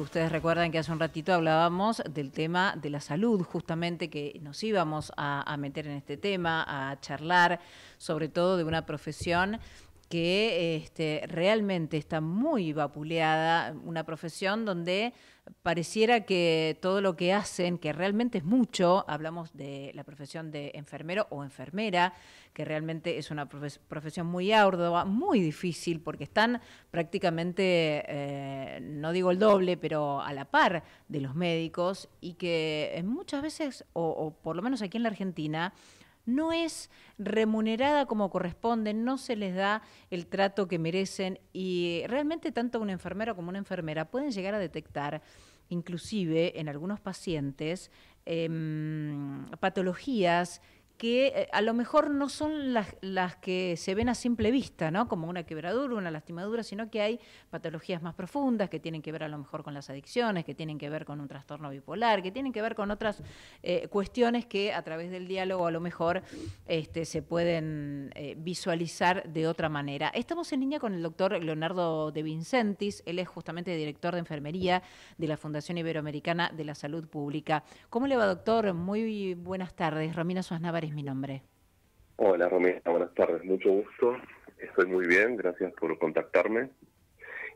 Ustedes recuerdan que hace un ratito hablábamos del tema de la salud, justamente que nos íbamos a meter en este tema, a charlar, sobre todo de una profesión que realmente está muy vapuleada, una profesión donde pareciera que todo lo que hacen, que realmente es mucho, hablamos de la profesión de enfermero o enfermera, que realmente es una profesión muy ardua, muy difícil, porque están prácticamente, no digo el doble, pero a la par de los médicos, y que muchas veces, o por lo menos aquí en la Argentina, no es remunerada como corresponde, no se les da el trato que merecen, y realmente tanto un enfermero como una enfermera pueden llegar a detectar, inclusive en algunos pacientes, patologías que a lo mejor no son las que se ven a simple vista, ¿no? Como una quebradura, una lastimadura, sino que hay patologías más profundas que tienen que ver a lo mejor con las adicciones, que tienen que ver con un trastorno bipolar, que tienen que ver con otras cuestiones que a través del diálogo a lo mejor se pueden visualizar de otra manera. Estamos en línea con el doctor Leonardo De Vincentis, él es justamente director de enfermería de la Fundación Iberoamericana de la Salud Pública. ¿Cómo le va, doctor? Muy buenas tardes. Romina Suárez Navarro es mi nombre. Hola Romina, buenas tardes, mucho gusto. Estoy muy bien, gracias por contactarme.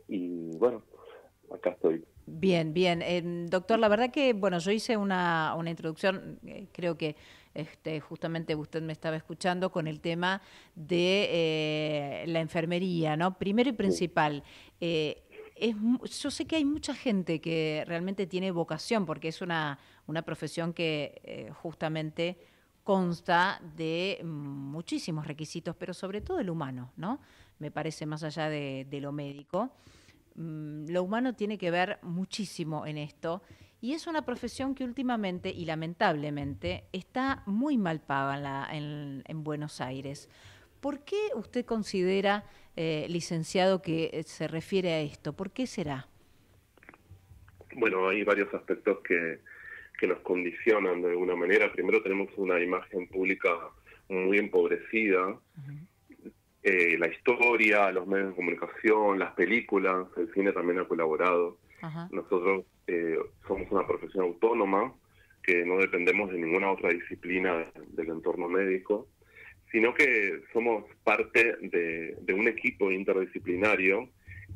Y bueno, acá estoy. Bien, bien. Doctor, la verdad que, bueno, yo hice una introducción, creo que justamente usted me estaba escuchando con el tema de la enfermería, ¿no? Primero y principal, yo sé que hay mucha gente que realmente tiene vocación, porque es una profesión que justamente consta de muchísimos requisitos, pero sobre todo el humano, ¿no? Me parece, más allá de lo médico. Lo humano tiene que ver muchísimo en esto, y es una profesión que últimamente y lamentablemente está muy mal paga en Buenos Aires. ¿Por qué usted considera, licenciado, que se refiere a esto? ¿Por qué será? Bueno, hay varios aspectos que nos condicionan de alguna manera. Primero tenemos una imagen pública muy empobrecida. La historia, los medios de comunicación, las películas, el cine también ha colaborado. Ajá. Nosotros somos una profesión autónoma, que no dependemos de ninguna otra disciplina del entorno médico, sino que somos parte de un equipo interdisciplinario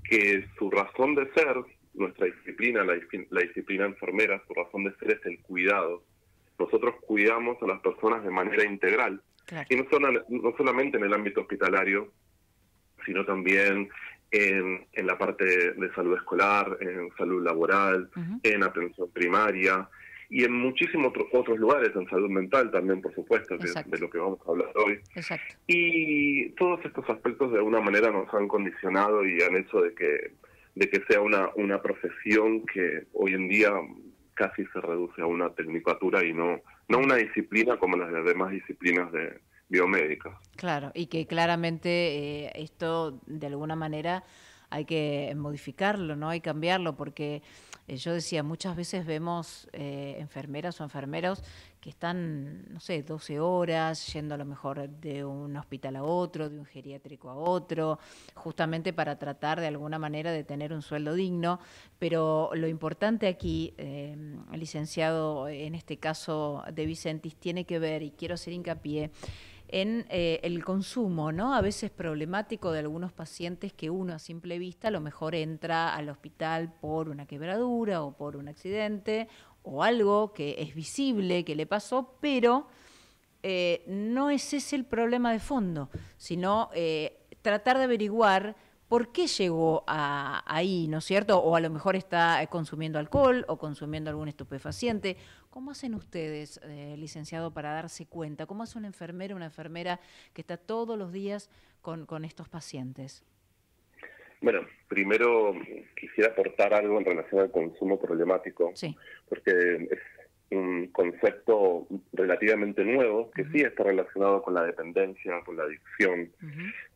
que su razón de ser, nuestra disciplina, la disciplina enfermera, su razón de ser es el cuidado. Nosotros cuidamos a las personas de manera integral. Claro. Y no solamente en el ámbito hospitalario, sino también en la parte de salud escolar, en salud laboral, en atención primaria y en muchísimos otros lugares, en salud mental también, por supuesto, que es de lo que vamos a hablar hoy. Exacto. Y todos estos aspectos de alguna manera nos han condicionado y han hecho de que sea una profesión que hoy en día casi se reduce a una tecnicatura y no una disciplina como las demás disciplinas biomédicas. Claro, y que claramente esto de alguna manera hay que modificarlo, ¿no? Hay que cambiarlo, porque yo decía, muchas veces vemos enfermeras o enfermeros que están, no sé, 12 horas yendo a lo mejor de un hospital a otro, de un geriátrico a otro, justamente para tratar de alguna manera de tener un sueldo digno, pero lo importante aquí, licenciado, en este caso de Vincentis, tiene que ver, y quiero hacer hincapié, en el consumo, ¿no? A veces problemático de algunos pacientes que uno a simple vista a lo mejor entra al hospital por una quebradura o por un accidente o algo que es visible que le pasó, pero no es ese el problema de fondo, sino tratar de averiguar por qué llegó ahí, ¿no es cierto? O a lo mejor está consumiendo alcohol o consumiendo algún estupefaciente. ¿Cómo hacen ustedes, licenciado, para darse cuenta? ¿Cómo hace un enfermero, una enfermera que está todos los días con estos pacientes? Bueno, primero quisiera aportar algo en relación al consumo problemático, Sí. porque es un concepto relativamente nuevo que sí está relacionado con la dependencia, con la adicción,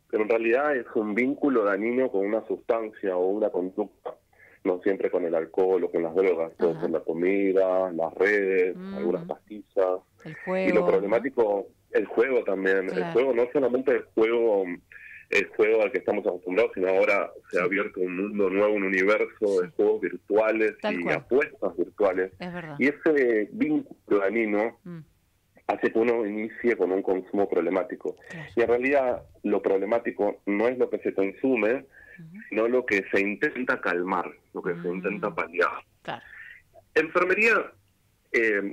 pero en realidad es un vínculo dañino con una sustancia o una conducta, no siempre con el alcohol o con las drogas, puede ser la comida, las redes, algunas pastillas. El juego, Y lo problemático, ¿no? El juego también. Claro. El juego, no solamente el juego el juego al que estamos acostumbrados, sino ahora se ha abierto un mundo nuevo, un universo de juegos virtuales y apuestas virtuales. Es verdad. Y ese vínculo dañino hace que uno inicie con un consumo problemático. Claro. Y en realidad lo problemático no es lo que se consume, sino lo que se intenta calmar, lo que se intenta paliar. Claro. Enfermería,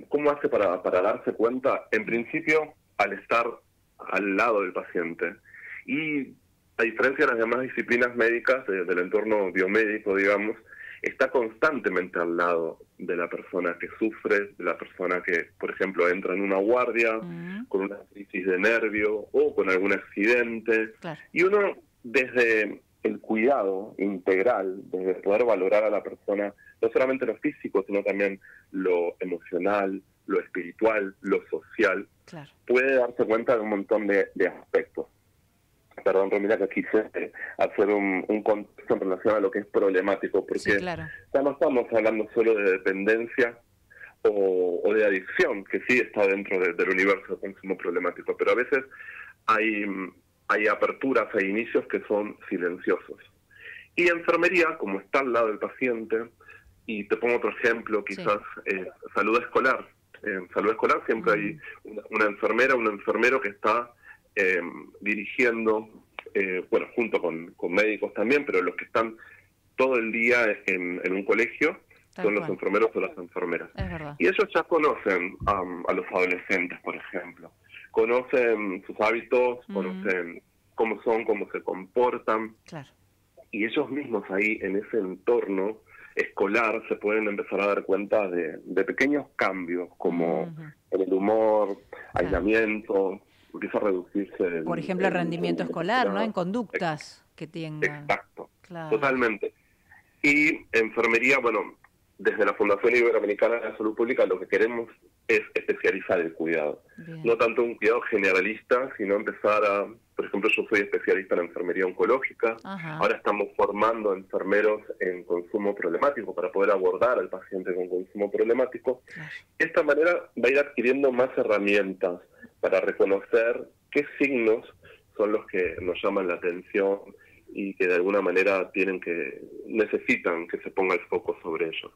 ¿cómo hace para darse cuenta? En principio, al estar al lado del paciente. Y a diferencia de las demás disciplinas médicas, del entorno biomédico, digamos, está constantemente al lado de la persona que sufre, de la persona que, por ejemplo, entra en una guardia, con una crisis de nervio o con algún accidente. Claro. Y uno, desde el cuidado integral, desde poder valorar a la persona, no solamente lo físico, sino también lo emocional, lo espiritual, lo social, claro, puede darse cuenta de un montón de aspectos. Perdón, Romina, que quise hacer un contexto en relación a lo que es problemático, porque sí, claro, ya no estamos hablando solo de dependencia o de adicción, que sí está dentro del universo de consumo problemático, pero a veces hay aperturas, hay inicios que son silenciosos. Y enfermería, como está al lado del paciente, y te pongo otro ejemplo, quizás salud escolar. En salud escolar siempre hay una enfermera, un enfermero que está dirigiendo, bueno, junto con médicos también, pero los que están todo el día en un colegio son los enfermeros o las enfermeras. es verdad. Y ellos ya conocen a los adolescentes, por ejemplo. Conocen sus hábitos, conocen cómo son, cómo se comportan. Claro. Y ellos mismos ahí, en ese entorno escolar, se pueden empezar a dar cuenta de pequeños cambios, como en el humor, aislamiento, empieza a reducirse por ejemplo, el rendimiento escolar, ¿no? En conductas que tengan. Exacto, claro, totalmente. Y enfermería, bueno, desde la Fundación Iberoamericana de la Salud Pública lo que queremos es especializar el cuidado. bien, No tanto un cuidado generalista, sino empezar a, por ejemplo, yo soy especialista en enfermería oncológica. Ajá. Ahora estamos formando enfermeros en consumo problemático para poder abordar al paciente con consumo problemático. Claro. De esta manera va a ir adquiriendo más herramientas para reconocer qué signos son los que nos llaman la atención y que de alguna manera necesitan que se ponga el foco sobre ellos.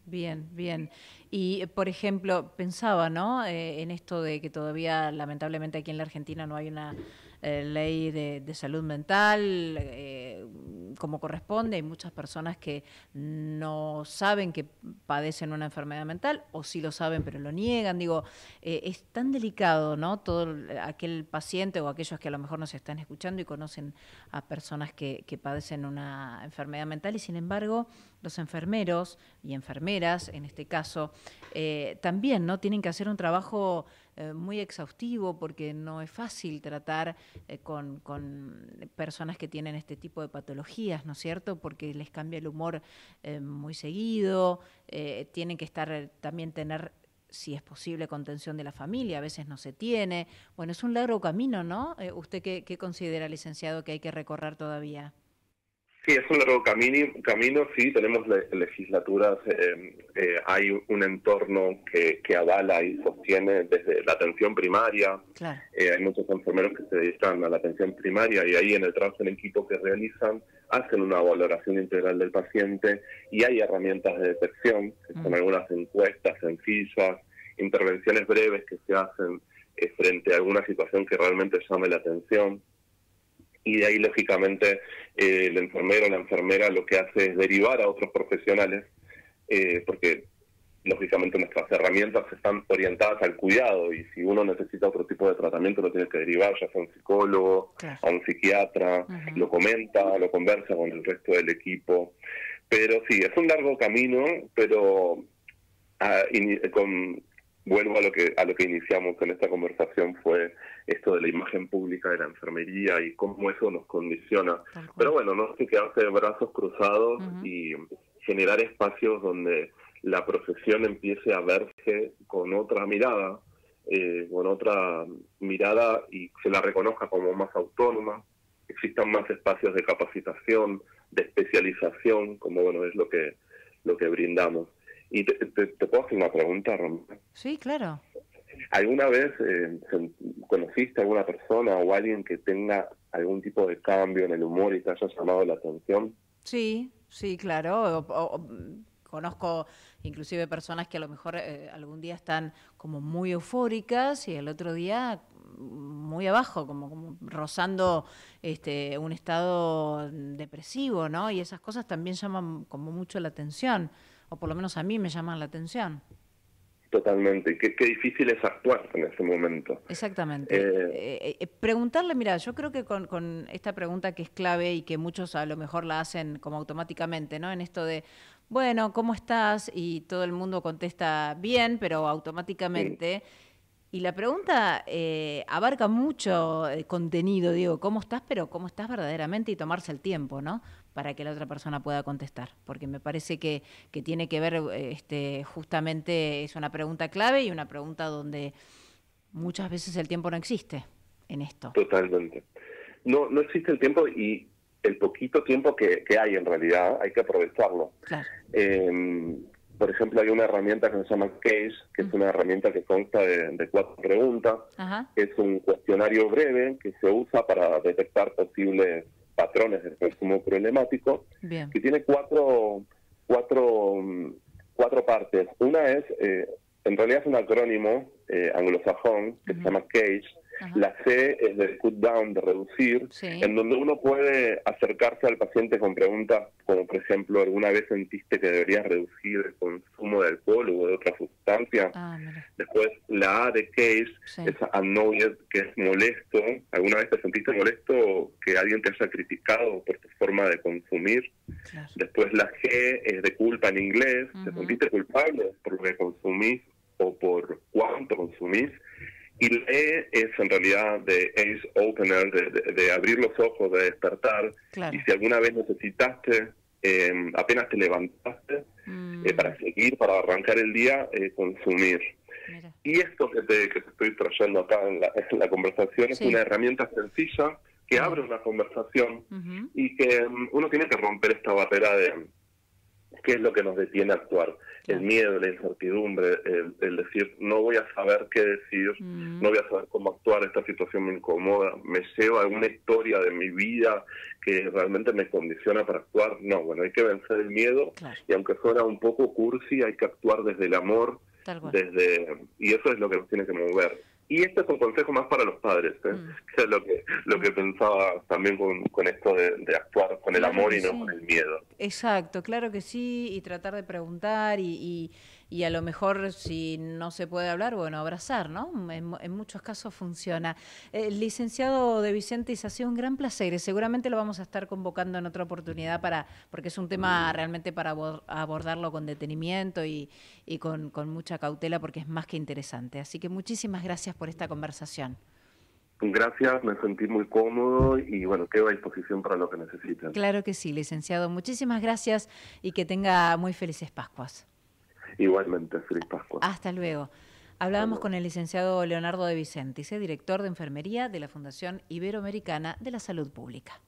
Bien, bien. Y, por ejemplo, pensaba, ¿no? En esto de que todavía, lamentablemente, aquí en la Argentina no hay una ley de salud mental como corresponde. Hay muchas personas que no saben que padecen una enfermedad mental, o sí lo saben, pero lo niegan. Digo, es tan delicado, ¿no? Todo aquel paciente o aquellos que a lo mejor nos están escuchando y conocen a personas que padecen una enfermedad mental, y sin embargo, los enfermeros y enfermeras, en este caso, también, ¿no? Tienen que hacer un trabajo muy exhaustivo, porque no es fácil tratar con personas que tienen este tipo de patologías, ¿no es cierto? Porque les cambia el humor muy seguido, tienen que también tener, si es posible, contención de la familia, a veces no se tiene. Bueno, es un largo camino, ¿no? ¿Usted qué considera, licenciado, que hay que recorrer todavía? Sí, es un largo camino, sí, tenemos legislaturas, hay un entorno que avala y sostiene desde la atención primaria. Claro. Hay muchos enfermeros que se dedican a la atención primaria y ahí en el trabajo en equipo que realizan, hacen una valoración integral del paciente y hay herramientas de detección, que son algunas encuestas sencillas, intervenciones breves que se hacen frente a alguna situación que realmente llame la atención. Y de ahí, lógicamente, el enfermero o la enfermera lo que hace es derivar a otros profesionales, porque, lógicamente, nuestras herramientas están orientadas al cuidado, y si uno necesita otro tipo de tratamiento, lo tiene que derivar ya sea a un psicólogo, claro, a un psiquiatra, lo comenta, lo conversa con el resto del equipo. Pero sí, es un largo camino, pero vuelvo a lo que iniciamos en esta conversación, fue esto de la imagen pública de la enfermería y cómo eso nos condiciona. Pero bueno, no hay que quedarse de brazos cruzados y generar espacios donde la profesión empiece a verse con otra mirada, y se la reconozca como más autónoma, existan más espacios de capacitación, de especialización, como bueno es lo que brindamos. Y te puedo hacer una pregunta, Romina. Sí, claro. ¿Alguna vez conociste a alguna persona o alguien que tenga algún tipo de cambio en el humor y te haya llamado la atención? Sí, sí, claro. Conozco inclusive personas que a lo mejor algún día están como muy eufóricas y el otro día muy abajo, como rozando un estado depresivo, ¿no? Y esas cosas también llaman como mucho la atención, o por lo menos a mí me llaman la atención. Totalmente. Qué difícil es actuar en ese momento. Exactamente. Preguntarle, mira, yo creo que con esta pregunta que es clave y que muchos a lo mejor la hacen como automáticamente, ¿no? En esto de, bueno, ¿cómo estás? Y todo el mundo contesta bien, pero Sí, automáticamente. Y la pregunta abarca mucho contenido, digo, ¿cómo estás? Pero ¿cómo estás verdaderamente? Y tomarse el tiempo, ¿no? Para que la otra persona pueda contestar. Porque me parece que tiene que ver, justamente, es una pregunta clave y una pregunta donde muchas veces el tiempo no existe en esto. totalmente. No existe el tiempo y el poquito tiempo que hay en realidad hay que aprovecharlo. Claro. Eh, por ejemplo, hay una herramienta que se llama Case, que es una herramienta que consta de 4 preguntas. Ajá. Es un cuestionario breve que se usa para detectar posibles patrones de consumo problemático, Bien. que tiene cuatro, cuatro partes. Una es, en realidad es un acrónimo anglosajón que se llama CAGE. Ajá. La C es de cut down, de reducir, Sí. en donde uno puede acercarse al paciente con preguntas como, por ejemplo, ¿alguna vez sentiste que deberías reducir el consumo de alcohol o de otra sustancia? Ah, mira. Después, la A de case Sí. es annoyed, que es molesto. ¿Alguna vez te sentiste molesto que alguien te haya criticado por tu forma de consumir? Claro. Después, la G es de culpa en inglés. ¿Te sentiste culpable por lo que consumís o por cuánto consumís? Y la E es en realidad de Ace Opener, de abrir los ojos, de despertar. Claro. Y si alguna vez necesitaste, apenas te levantaste, para seguir, para arrancar el día, consumir. Mira. Y esto que te estoy trayendo acá en la conversación es Sí. una herramienta sencilla que Bien. abre una conversación Ujú. y que uno tiene que romper esta barrera de qué es lo que nos detiene a actuar. Claro. El miedo, la incertidumbre, el decir, no voy a saber qué decir, no voy a saber cómo actuar, esta situación me incomoda, me lleva a alguna historia de mi vida que realmente me condiciona para actuar. No, bueno, hay que vencer el miedo, Claro. y aunque suena un poco cursi, hay que actuar desde el amor, Tal cual. y eso es lo que nos tiene que mover. Y este es un consejo más para los padres, que es lo que pensaba también con esto de actuar con el Claro amor que y no sí. con el miedo. Exacto, claro que sí, y tratar de preguntar y a lo mejor si no se puede hablar, bueno, abrazar, ¿no? En muchos casos funciona. Licenciado De Vicentis, ha sido un gran placer y seguramente lo vamos a estar convocando en otra oportunidad porque es un tema realmente para abordarlo con detenimiento y con mucha cautela porque es más que interesante. Así que muchísimas gracias por esta conversación. Gracias, me sentí muy cómodo y bueno, quedo a disposición para lo que necesiten. Claro que sí, licenciado. Muchísimas gracias y que tenga muy felices Pascuas. Igualmente, feliz Pascua. Hasta luego. Hablábamos con el licenciado Leonardo De Vicentis, director de Enfermería de la Fundación Iberoamericana de la Salud Pública.